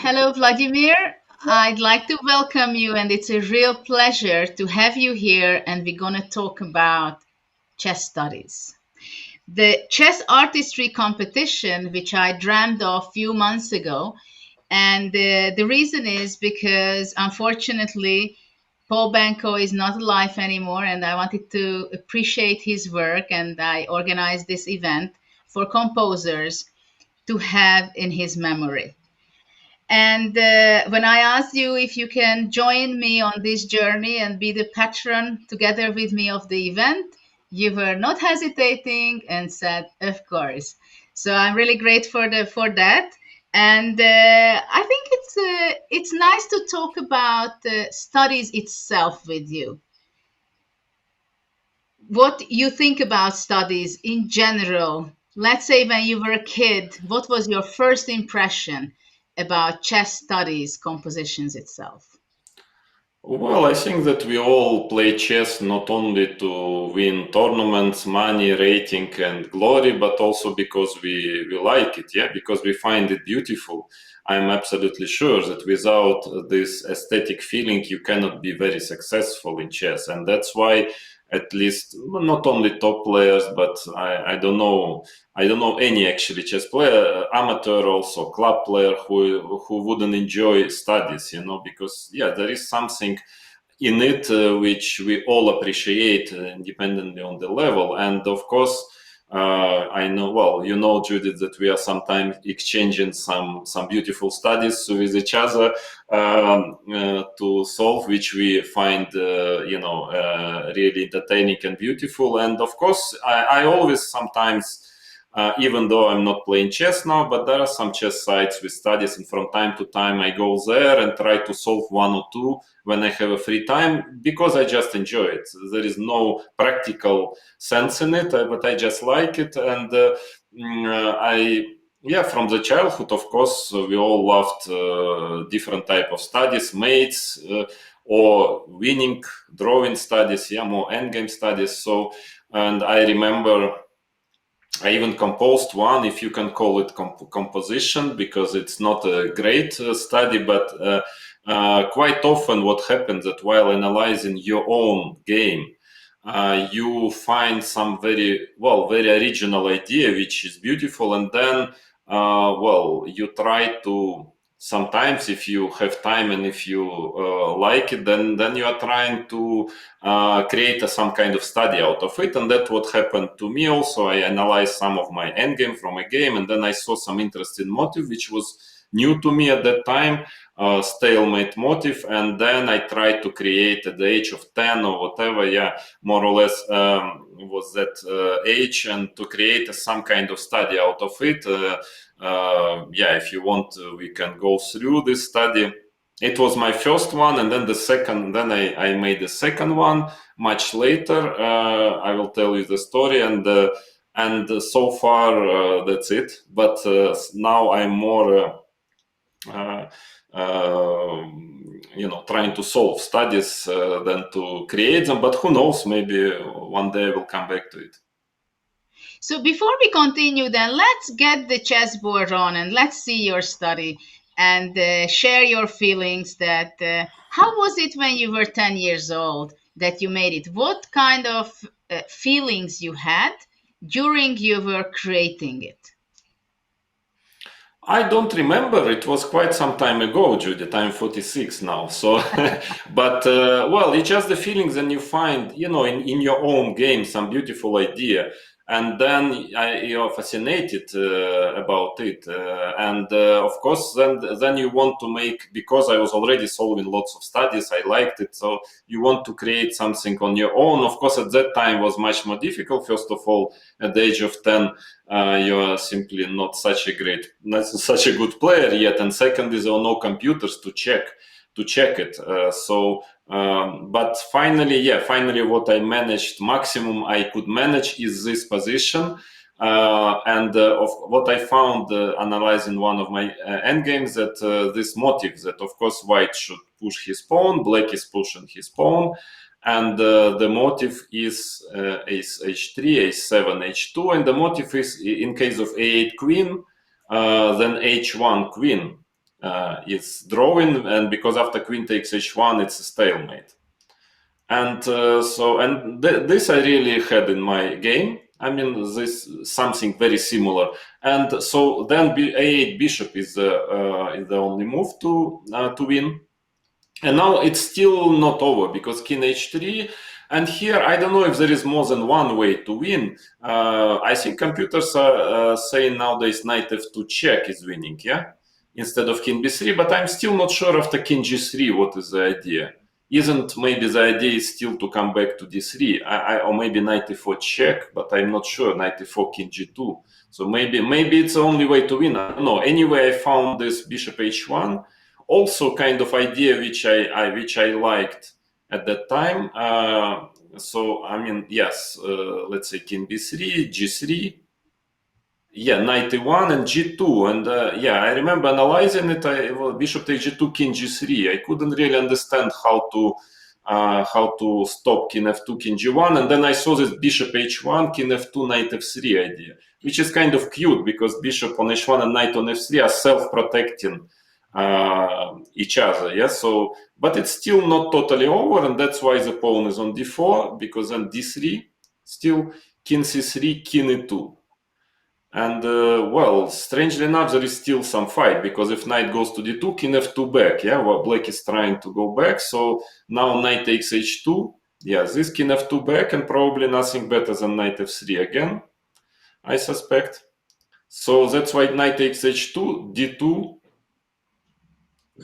Hello, Vladimir. I'd like to welcome you, and it's a real pleasure to have you here. And we're going to talk about chess studies. The Chess Artistry Competition, which I dreamed of a few months ago, and the reason is because unfortunately, Paul Benko is not alive anymore, and I wanted to appreciate his work, and I organized this event for composers to have in his memory. And when I asked you if you can join me on this journey and be the patron together with me of the event, you were not hesitating and said, "Of course." So I'm really grateful for that. And I think it's nice to talk about studies itself with you. What you think about studies in general. Let's say when you were a kid, what was your first impression about chess studies compositions itself? Well, I think that we all play chess not only to win tournaments, money, rating, and glory, but also because we like it, yeah, because we find it beautiful. I'm absolutely sure that without this aesthetic feeling, you cannot be very successful in chess. And that's why, at least, not only top players, but I don't know any actually chess player, amateur also club player who wouldn't enjoy studies, because yeah, there is something in it which we all appreciate independently on the level. And of course, I know, well, Judith, that we are sometimes exchanging some beautiful studies with each other to solve, which we find, really entertaining and beautiful. And of course, I always sometimes, even though I'm not playing chess now, but there are some chess sites with studies, and from time to time I go there and try to solve one or two when I have a free time, because I just enjoy it. There is no practical sense in it, but I just like it. And yeah, from the childhood, of course, we all loved different type of studies, mates, or winning, drawing studies, yeah, more endgame studies. So, and I remember I even composed one, if you can call it composition, because it's not a great study, but quite often what happens that while analyzing your own game, you find some very original idea, which is beautiful, and then, you try to. Sometimes, if you have time and if you like it, then you are trying to create some kind of study out of it, and that's what happened to me. Also, I analyzed some of my endgame from a game, and then I saw some interesting motive, which was new to me at that time, stalemate motive, and then I tried to create at the age of 10 or whatever, yeah, more or less was that age, and to create some kind of study out of it. Yeah, if you want, we can go through this study. It was my first one, and then the second. Then I made the second one much later. I will tell you the story, and so far that's it. But now I'm more, uh, uh, trying to solve studies than to create them. But who knows? Maybe one day we'll come back to it. So before we continue, then let's get the chessboard on and let's see your study and share your feelings. That how was it when you were 10 years old that you made it? What kind of feelings you had during you were creating it? I don't remember. It was quite some time ago, Judith. I'm 46 now. So, but well, it's just the feelings, and you find, in your own game some beautiful idea, and then you're fascinated about it, and of course, then you want to make, because I was already solving lots of studies. I liked it, so you want to create something on your own. Of course, at that time was much more difficult. First of all, at the age of 10, you are simply not such a good player yet, and secondly, there are no computers to check it. But finally, what I managed, maximum I could manage, is this position. And of what I found analyzing one of my endgames, that this motive, that of course white should push his pawn, black is pushing his pawn, and the motive is ace h3, ace7, h2, and the motive is, in case of a8 queen, then h1 queen. is drawing, and because after queen takes h1, it's a stalemate. And this I really had in my game. I mean, this something very similar. And so then a8 bishop is the only move to win. And now it's still not over because king h3. And here, I don't know if there is more than one way to win. I think computers are saying nowadays knight f2 check is winning, yeah, instead of king b3. But I'm still not sure after king g3 what is the idea. Isn't maybe the idea is still to come back to d3, or maybe knight e4 check, but I'm not sure. Knight e4 king g2. So maybe it's the only way to win. I don't know. Anyway, I found this bishop h1. Also, kind of idea which I liked at that time. So I mean, yes, let's say king b3, g3, yeah, knight e1 and g2, and yeah, I remember analyzing it. Bishop takes g2, king g3. I couldn't really understand how to stop king f2, king g1, and then I saw this bishop h1, king f2, knight f3 idea, which is kind of cute because bishop on h1 and knight on f3 are self-protecting each other. Yeah, so but it's still not totally over, and that's why the pawn is on d4, because then d3, still king c3, king e2. And well, strangely enough, there is still some fight, because if knight goes to d2, king f2 back. Yeah, well, black is trying to go back. So now knight takes h2. Yeah, this king f2 back, and probably nothing better than knight f3 again, I suspect. So that's why knight takes h2, d2,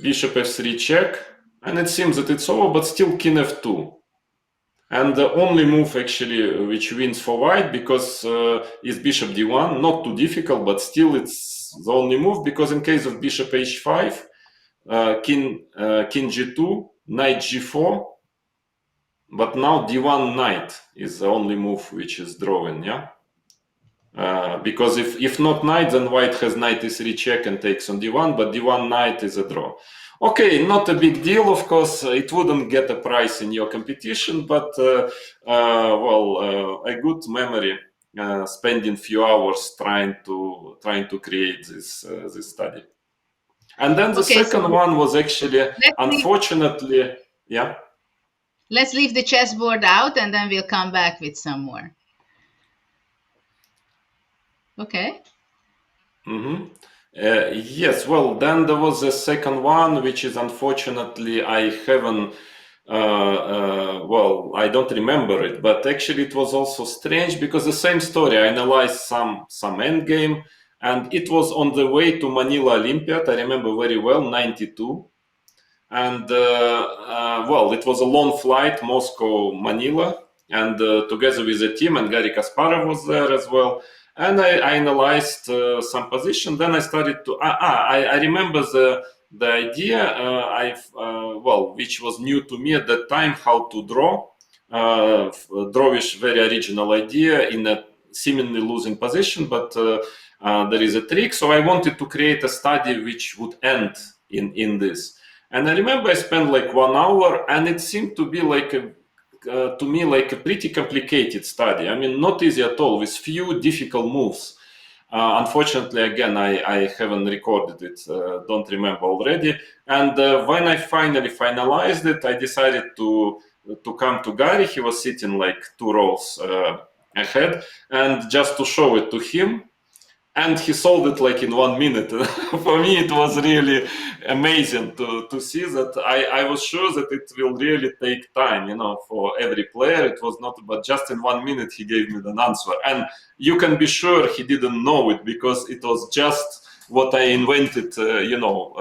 bishop f3 check, and it seems that it's over, but still king f2. And the only move actually which wins for white, because is bishop d1, not too difficult, but still it's the only move, because in case of bishop h5, king g2, knight g4, but now d1 knight is the only move which is drawing, yeah? Because if not knight, then white has knight e3 check and takes on d1, but d1 knight is a draw. Okay, not a big deal, of course. It wouldn't get a prize in your competition, but well, a good memory. Spending few hours trying to create this study. And then the Okay, second one was actually, let's leave, unfortunately, yeah. let's leave the chessboard out, and then we'll come back with some more. Okay. Yes, well, then there was a second one, which is unfortunately I haven't, well, I don't remember it, but actually it was also strange because the same story. I analyzed some endgame, and it was on the way to Manila Olympiad. I remember very well, 92. And well, it was a long flight, Moscow, Manila, and together with the team, and Garry Kasparov was there as well. And I analyzed some position. Then I started to. I remember the idea. Well, which was new to me at that time, how to draw. Drawish, very original idea in a seemingly losing position, but there is a trick. So I wanted to create a study which would end in this. And I remember I spent like 1 hour, and it seemed to be like to me like a pretty complicated study. I mean, not easy at all, with few difficult moves. Unfortunately, again, I haven't recorded it, don't remember already. And when I finally finalized it, I decided to come to Gary. He was sitting like 2 rows ahead, and just to show it to him. And he solved it like in 1 minute. For me, it was really amazing to see that. I was sure that it will really take time, you know, for every player. It was not, but just in 1 minute he gave me the answer. And you can be sure he didn't know it, because it was just what I invented, you know,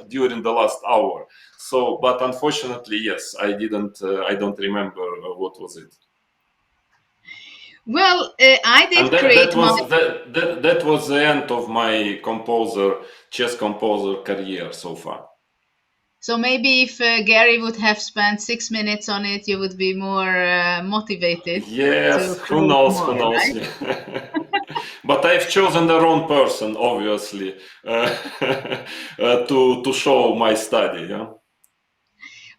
during the last hour. So, but unfortunately, yes, I didn't. I don't remember what was it. Well, I did create that was the end of my chess composer career so far. So maybe if Gary would have spent 6 minutes on it, you would be more motivated to Yes, who create knows? Who more, knows? right? But I've chosen the wrong person, obviously, to show my study. Yeah.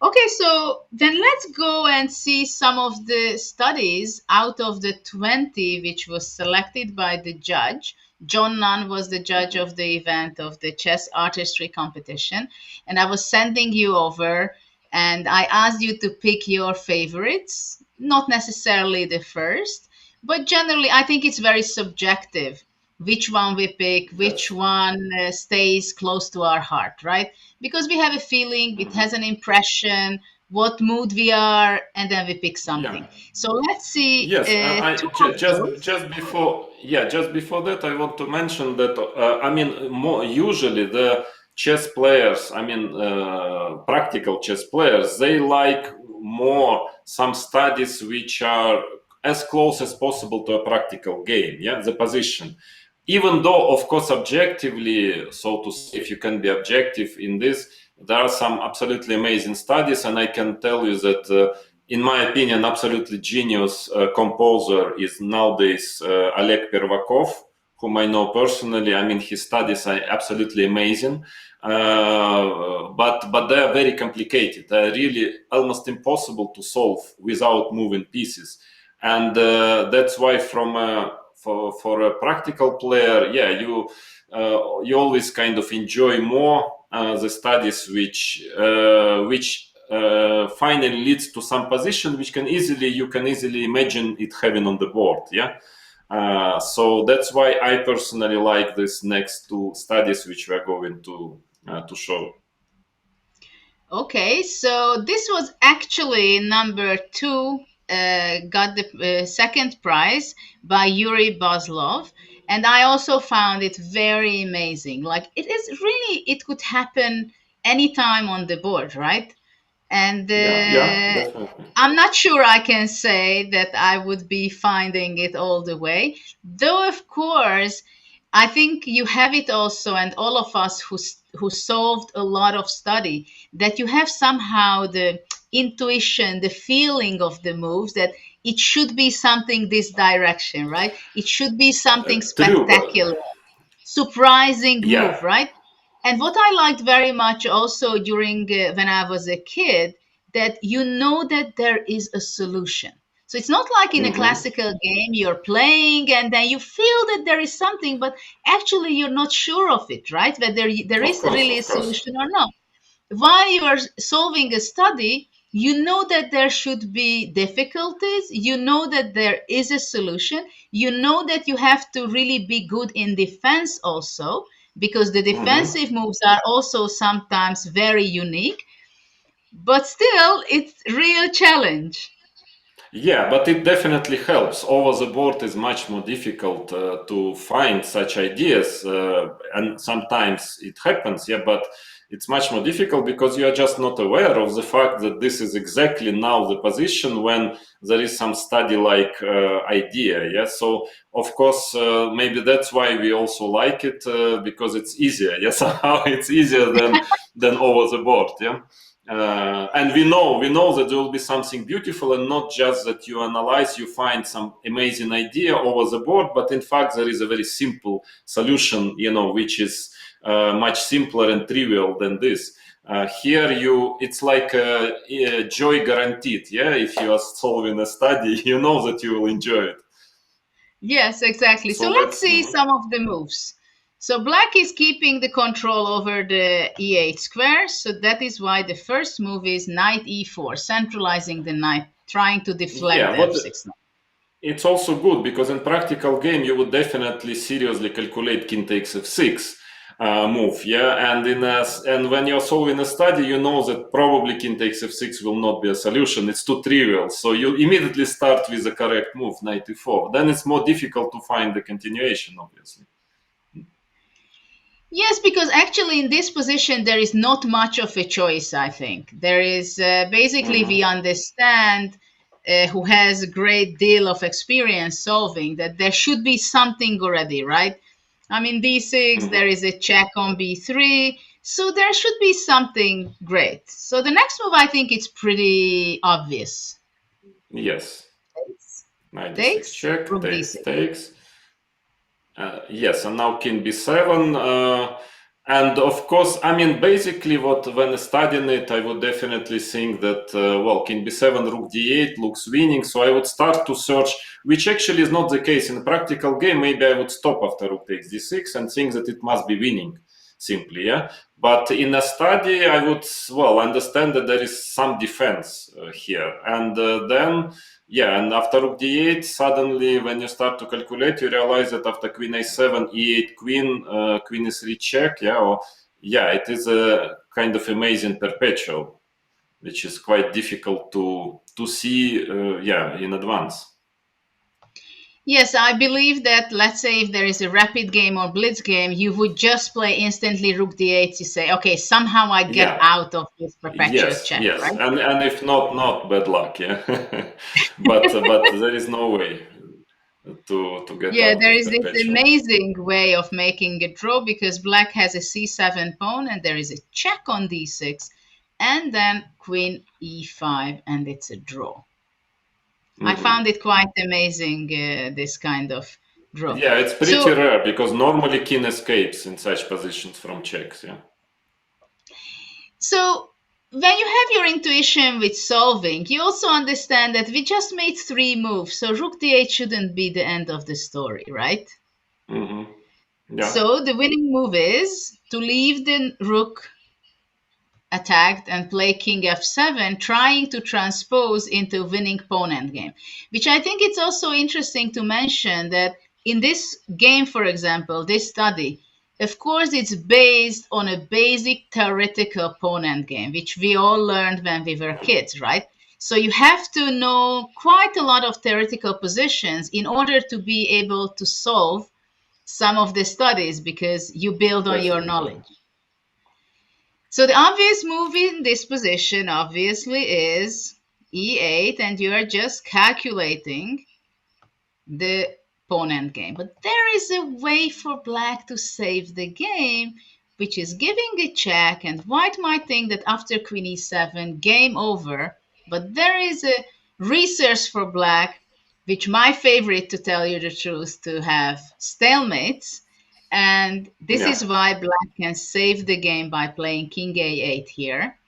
Okay, so then let's go and see some of the studies out of the 20 which was selected by the judge. John Nunn was the judge of the event of the Chess Artistry Competition. And I was sending you over and I asked you to pick your favorites, not necessarily the first, but generally, I think it's very subjective which one we pick, which That's one stays close to our heart, right? Because we have a feeling, it mhm. has an impression, what mood we are, and then we pick Yeah. something. So let's see Yes, and two I of those. just before, yeah, just before that, I want to mention that I mean, more usually the chess players, I mean, practical chess players, they like more some studies which are as close as possible to a practical game. Yeah, the position, even though, of course, objectively, so to say, if you can be objective in this, there are some absolutely amazing studies, and I can tell you that. In my opinion, absolutely genius composer is nowadays Oleg Pervakov, whom I know personally. I mean, his studies are absolutely amazing, but they are very complicated. They are really almost impossible to solve without moving pieces, and that's why for a practical player, yeah, you always kind of enjoy more the studies which finally leads to some position which you can easily imagine it having on the board. Yeah. So that's why I personally like this next two studies which we are going to show. Okay, so this was actually number two, got the second prize by Yuri Boslov. And I also found it very amazing. Like, it is really, it could happen anytime on the board, right? And Yeah, yeah, definitely. I'm not sure I can say that I would be finding it all the way. Though, of course, I think you have it also, and all of us who solved a lot of study, that you have somehow the intuition, the feeling of the moves that it should be something this direction, right? It should be something True, but spectacular, surprising move, yeah. right? And what I liked very much also during when I was a kid, that you know that there is a solution. So it's not like in a Hmm. classical game you're playing and then you feel that there is something, but actually you're not sure of it, right? Whether there Of is course, really a of course. solution or not. While you are solving a study, you know that there should be difficulties, you know that there is a solution, you know that you have to really be good in defense also, because the Hmm. defensive moves are also sometimes very unique, but still it's real challenge. Yeah, but it definitely helps. Over the board is much more difficult to find such ideas, and sometimes it happens. Yeah, but it's much more difficult because you are just not aware of the fact that this is exactly now the position when there is some study-like idea. Yeah, so of course maybe that's why we also like it because it's easier. Yeah, somehow it's easier than over the board. Yeah. And we know that there will be something beautiful, and not just that you analyze, you find some amazing idea over the board, but in fact there is a very simple solution, which is much simpler and trivial than this. Here it's like a joy guaranteed. Yeah, if you are solving a study, you know that you will enjoy it. Yes, exactly. So So let's that's see some of the moves. So black is keeping the control over the e8 square. So that is why the first move is knight e4, centralizing the knight, trying to deflect yeah. the What f6 knight. It's also good because in practical game you would definitely seriously calculate king takes f6 move, yeah. And when you're solving a study, you know that probably king takes f6 will not be a solution. It's too trivial, so you immediately start with the correct move, knight e4. Then it's more difficult to find the continuation, obviously. Yes, because actually in this position there is not much of a choice, I think. There is basically we Hmm. understand who has a great deal of experience solving that there should be something already, right? I mean, d6, there Hmm. is a check on b3, so there should be something great. So the next move, I think it's pretty obvious. Yes, Takes, knight d6 takes, check, rook takes, d6. takes. Yes, and now king b7. And of course, I mean, basically, what when studying it, I would definitely think that well, king b7, rook d8 looks winning. So I would start to search, which actually is not the case in a practical game. Maybe I would stop after rook takes d6 and think that it must be winning simply, yeah. But in a study, I would well understand that there is some defense here, and then yeah, and after rook d8, suddenly when you start to calculate, you realize that after queen a7, e8 queen, queen e3 check, yeah, or yeah, it is a kind of amazing perpetual, which is quite difficult to see, yeah, in advance. Yes, I believe that, let's say if there is a rapid game or blitz game, you would just play instantly rook d8 to say, okay, somehow I get Yeah, out of this perpetual yes, check, yes, right? and if not, not bad luck, yeah. But there is no way to get Yeah, out there of is this perpetual. amazing way of making a draw because black has a c7 pawn and there is a check on d6 and then queen e5 and it's a draw. I Mhm. found it quite amazing, this kind of draw. Yeah, it's pretty So, rare because normally king escapes in such positions from checks. Yeah. so when you have your intuition with solving, you also understand that we just made three moves, so rook d8 shouldn't be the end of the story, right? Hmm. Yeah. So the winning move is to leave the rook attacked and play king f7, trying to transpose into winning pawn endgame. Which I think it's also interesting to mention that in this game, for example, this study, of course, it's based on a basic theoretical pawn endgame, which we all learned when we were kids, right? So you have to know quite a lot of theoretical positions in order to be able to solve some of the studies because you build on your Definitely. knowledge. So the obvious move in this position obviously is e8, and you are just calculating the pawn endgame. But there is a way for black to save the game, which is giving a check, and white might think that after queen e7, game over. But there is a resource for black, which my favorite, to tell you the truth, to have stalemates. And this Yeah. is why black can save the game by playing king a8 here.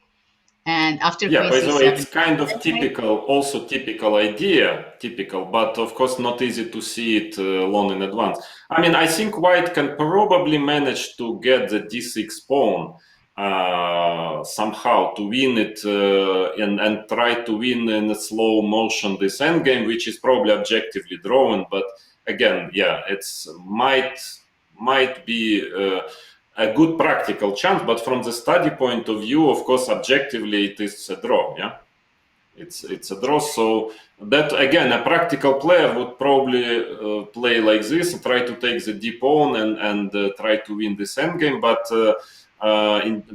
And after Yeah, queen by the way, c7, it's kind of typical, also typical idea, typical, but of course not easy to see it long in advance. I mean, I think white can probably manage to get the d6 pawn somehow to win it and try to win in a slow motion this endgame, which is probably objectively drawn. But again, yeah, it's might be. A good practical chance, but from the study point of view, of course, objectively it is a draw. Yeah, it's a draw. So that again, a practical player would probably play like this, try to take the d pawn and try to win this endgame.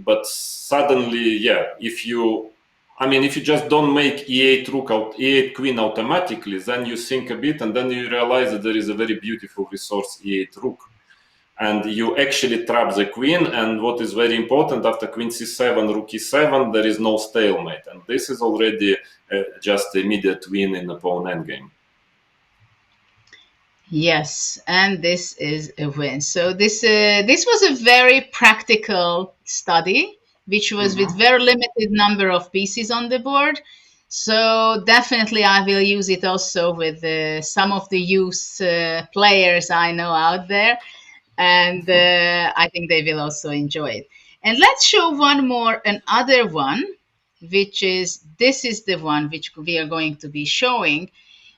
But suddenly, yeah, if you. I mean, if you just don't make e8 rook out, e8 queen automatically, then you think a bit, and then you realize that there is a very beautiful resource e8 rook, and you actually trap the queen. And what is very important, after queen c7, rook e7, there is no stalemate, and this is already just immediate win in the pawn endgame. yes, and this is a win. So this was a very practical study, which was with Mm-hmm. very limited number of pieces on the board. So definitely, I will use it also with some of the youth players I know out there, and I think they will also enjoy it. And let's show one more, another one, which is this is the one which we are going to be showing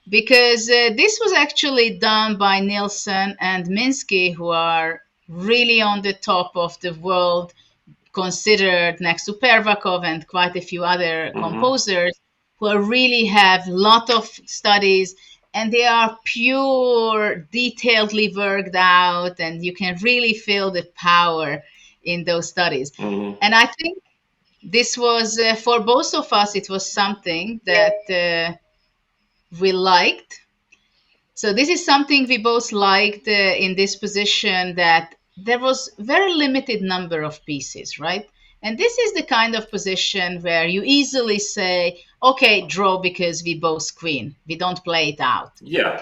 because this was actually done by Nilsson and Minsky, who are really on the top of the world, considered next to Pervakov and quite a few other Mm-hmm. composers who are really have lot of studies and they are pure, detailedly worked out, and you can really feel the power in those studies. Mm-hmm. And I think this was for both of us, it was something that we liked. So this is something we both liked in this position, that there was very limited number of pieces, right? And this is the kind of position where you easily say, okay, draw because we both queen. We don't play it out. Yeah,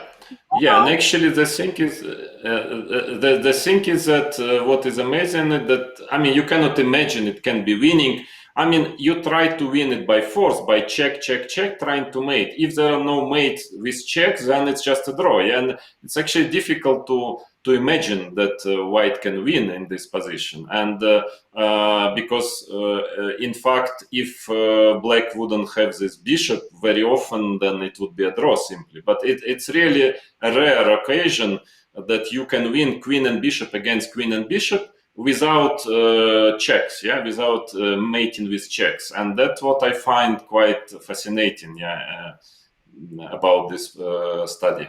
yeah, and actually the thing is, the thing is that what is amazing is that, I mean, you cannot imagine it can be winning. I mean, you try to win it by force, by check, check, check, trying to mate. If there are no mates with checks, then it's just a draw. Yeah? And it's actually difficult to imagine that white can win in this position. And because in fact, if black wouldn't have this bishop very often, then it would be a draw simply. But it's really a rare occasion that you can win queen and bishop against queen and bishop without checks, yeah, without mating with checks. And that's what I find quite fascinating, yeah, about this study.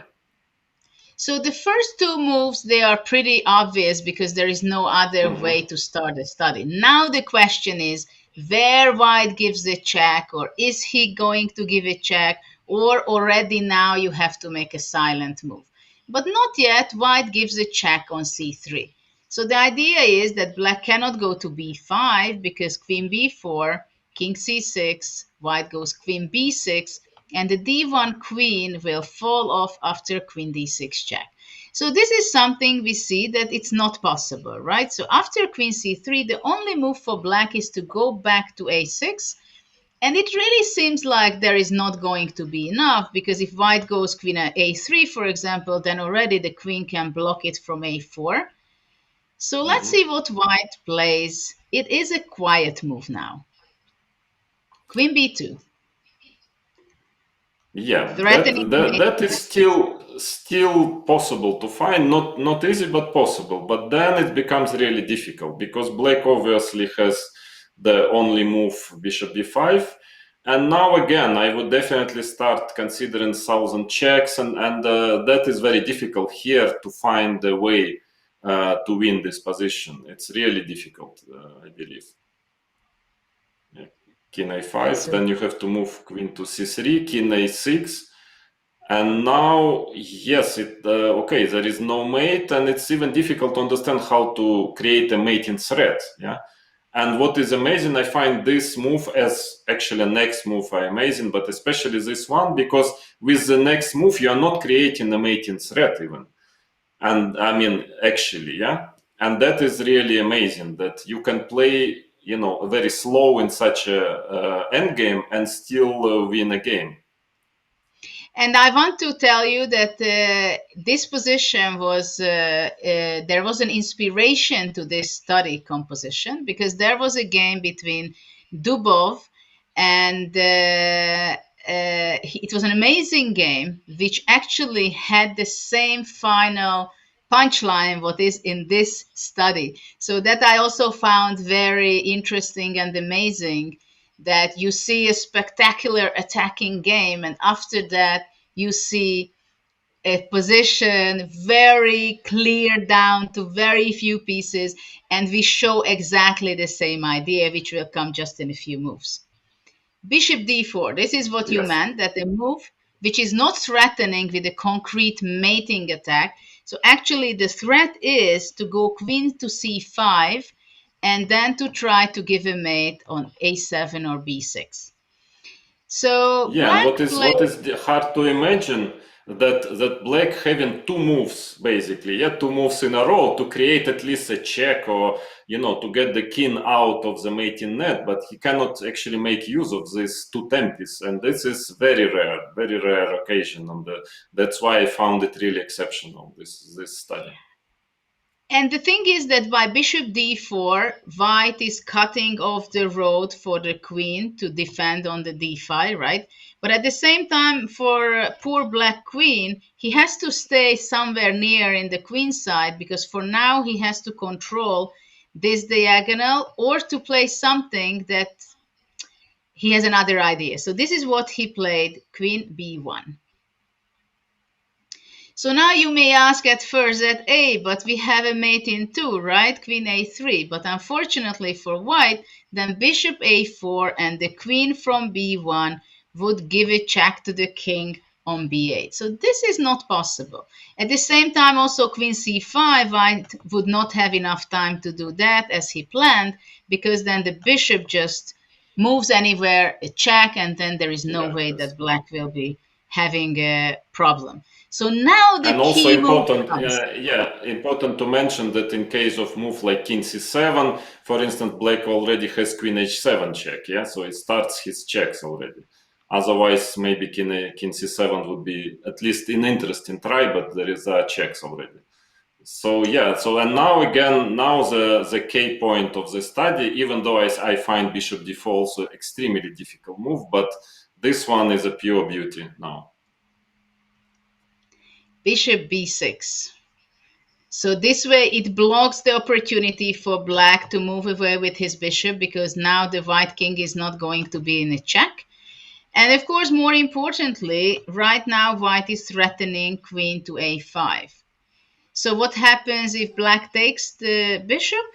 So the first two moves, they are pretty obvious because there is no other way Mhm. to start a study. Now the question is where white gives a check, or is he going to give a check, or already now you have to make a silent move. But not yet, white gives a check on c3. So the idea is that black cannot go to b5 because queen b4, king c6, white goes queen b6, and the d1 queen will fall off after queen d6 check. So this is something we see that it's not possible, right? So after queen c3, the only move for black is to go back to a6. And it really seems like there is not going to be enough because if white goes queen at a3, for example, then already the queen can block it from a4. So let's Mhm. see what white plays. It is a quiet move now. Queen b2, Yeah, threatening that is still possible to find. Not easy, but possible. But then it becomes really difficult because black obviously has the only move bishop d5, and now again I would definitely start considering thousand checks, and that is very difficult here to find a way to win this position. It's really difficult, I believe. Yeah. King a5, So then you have to move queen to c3, king a6. And now, yes, okay, there is no mate, and it's even difficult to understand how to create a mating thread. Yeah. And what is amazing, I find this move as actually next move are amazing, but especially this one, because with the next move, you are not creating a mating thread even. And I mean, actually, yeah. And that is really amazing that you can play, very slow in such a end game and still win a game. and I want to tell you that this position was, there was an inspiration to this study composition because there was a game between Dubov and it was an amazing game which actually had the same final punchline what is in this study. So that I also found very interesting and amazing that you see a spectacular attacking game, and after that, you see a position very clear down to very few pieces, and we show exactly the same idea, which will come just in a few moves. Bishop d4, this is what you Yes. meant, that the move which is not threatening with a concrete mating attack. So actually, the threat is to go queen to c5 and then to try to give a mate on a7 or b6. So Yeah, and black played. what is hard to imagine that black having two moves basically, yeah, two moves in a row to create at least a check or to get the king out of the mating net, but he cannot actually make use of these two tempes, and this is very rare occasion, and that's why I found it really exceptional this study. And the thing is that by bishop d4, white is cutting off the road for the queen to defend on the d5, right? But at the same time, for poor black queen, he has to stay somewhere near in the queen side because for now he has to control this diagonal or to play something that he has another idea. So this is what he played, queen b1. So now you may ask at first that, but we have a mate in 2, right? Queen a3. But unfortunately for white, then bishop a4 and the queen from b1 would give a check to the king on b8. So this is not possible. At the same time, also queen c5, white would not have enough time to do that as he planned, because then the bishop just moves anywhere, a check, and then there is no Yeah, way yes. that black will be having a problem. So now the And also key move important, comes. important to mention that in case of move like king c7, for instance, black already has queen h7 check, yeah, so it starts his checks already. Otherwise, maybe king c7 would be at least an interesting try, but there is checks already. So yeah, so and now again, now the key point of the study, even though I find bishop d4 also extremely difficult move, but this one is a pure beauty now. Bishop b6. So this way it blocks the opportunity for black to move away with his bishop, because now the white king is not going to be in a check. And of course, more importantly, right now white is threatening queen to a5. So what happens if black takes the bishop?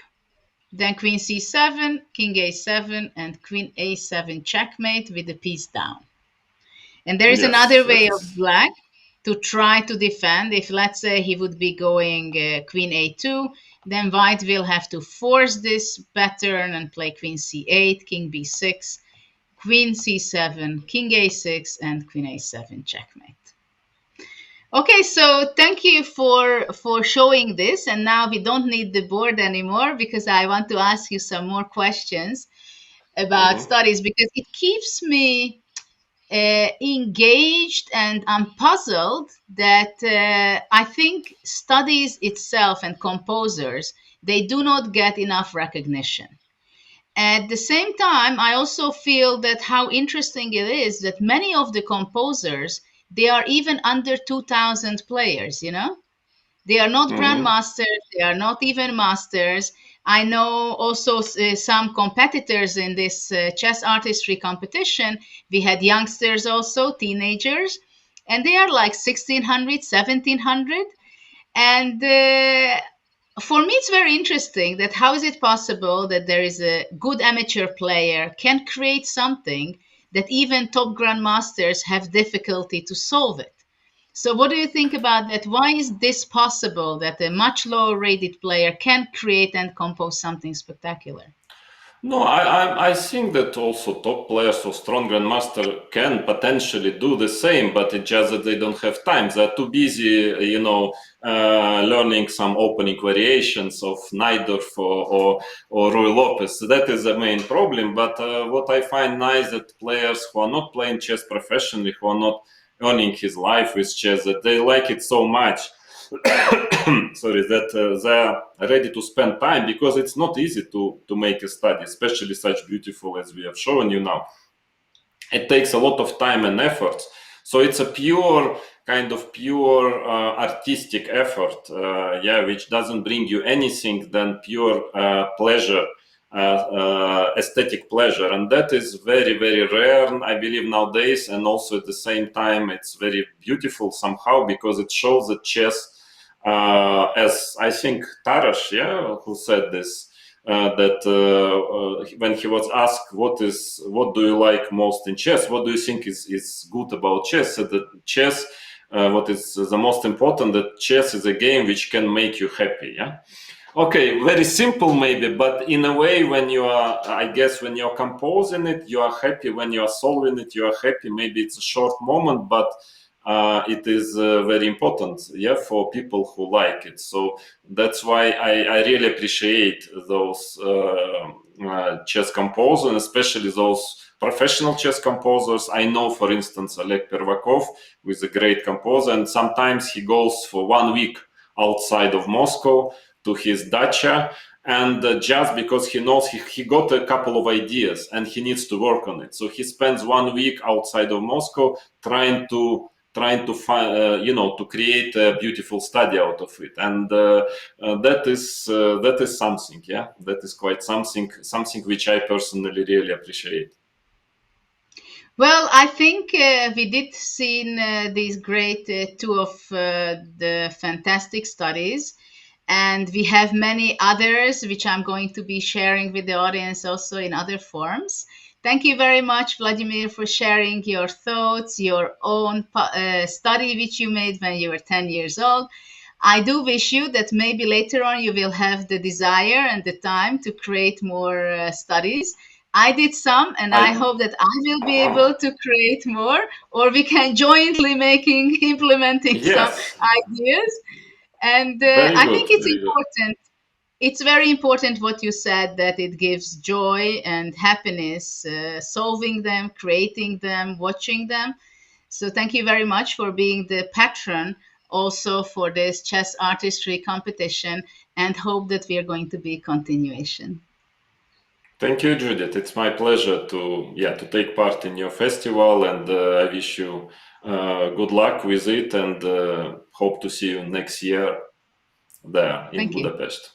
Then queen c7, king a7, and queen a7 checkmate with the piece down. And there is Yes, another that way of is. black to try to defend. If, let's say, he would be going queen a2, then white will have to force this pattern and play queen c8, king b6, queen c7, king a6, and queen a7 checkmate. Okay, so thank you for showing this, and now we don't need the board anymore, because I want to ask you some more questions about Mhm. studies, because it keeps me engaged, and I'm puzzled that I think studies itself and composers, they do not get enough recognition. At the same time, I also feel that how interesting it is that many of the composers, they are even under 2000 players, you know? They are not Mhm. grandmasters, they are not even masters. I know also some competitors in this chess artistry competition. We had youngsters also, teenagers, and they are like 1600, 1700. And for me, it's very interesting that how is it possible that there is a good amateur player can create something that even top grandmasters have difficulty to solve it. So, what do you think about that? Why is this possible that a much lower rated player can create and compose something spectacular? No, I think that also top players or strong grandmaster can potentially do the same, but it's just that they don't have time. They're too busy, learning some opening variations of Najdorf or Ruy Lopez. That is the main problem. But what I find nice that players who are not playing chess professionally, who are not earning his life with chess, that they like it so much. Sorry, that they're ready to spend time, because it's not easy to make a study, especially such beautiful as we have shown you now. It takes a lot of time and effort, so it's a pure kind of pure artistic effort, which doesn't bring you anything than pure pleasure, aesthetic pleasure, and that is very very rare, I believe, nowadays. And also at the same time it's very beautiful somehow, because it shows that chess, as I think Tarash, who said this, that when he was asked what do you like most in chess, what do you think is good about chess, said that chess, what is the most important, that chess is a game which can make you happy. Yeah. Okay, very simple maybe, but in a way, when you are, I guess, when you're composing it, you are happy. When you are solving it, you are happy. Maybe it's a short moment, but it is very important, yeah, for people who like it. So that's why I really appreciate those chess composers, and especially those professional chess composers. I know, for instance, Oleg Pervakov, who is a great composer, and sometimes he goes for 1 week outside of Moscow to his dacha, and just because he knows he got a couple of ideas and he needs to work on it, so he spends 1 week outside of Moscow trying to find, to create a beautiful study out of it. And that is something, yeah, that is quite something which I personally really appreciate. Well, I think we did see these great two of the fantastic studies. And we have many others, which I'm going to be sharing with the audience also in other forms. Thank you very much, Vladimir, for sharing your thoughts, your own study which you made when you were 10 years old. I do wish you that maybe later on you will have the desire and the time to create more studies. I did some, and I I hope that I will be able to create more, or we can jointly implementing some yes, ideas. And very I good, think it's very good. important. It's very important what you said, that it gives joy and happiness, solving them, creating them, watching them. So thank you very much for being the patron also for this chess artistry competition, and hope that we are going to be continuation. Thank you, Judith. It's my pleasure to take part in your festival, and I wish you good luck with it, and hope to see you next year there in Thank you. Budapest.